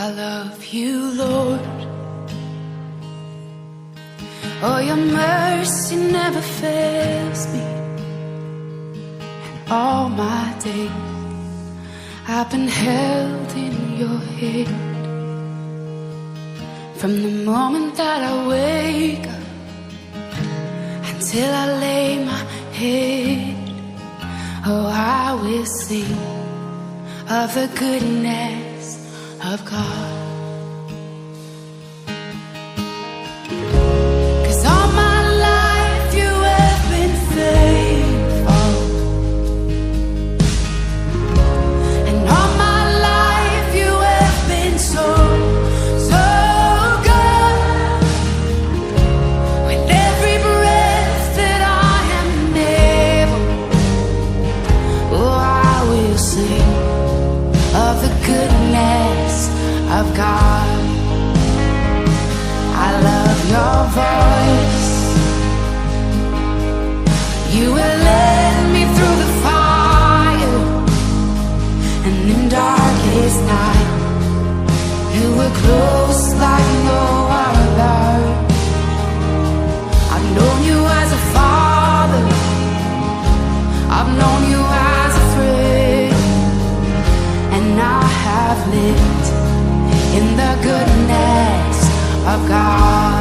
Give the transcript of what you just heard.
I love you, Lord. Oh, your mercy never fails me. And all my days I've been held in your hand. From the moment that I wake up until I lay my head, oh, I will sing of the goodness of God. 'Cause all my life you have been faithful, and all my life you have been so, so good. With every breath that I am able, oh, I will sing of the goodness of God. I love your voice. You will lead me through the fire, and in darkest night you were close like no other. I've known you as a father, I've known you as a friend, and I have lived in the goodness of God.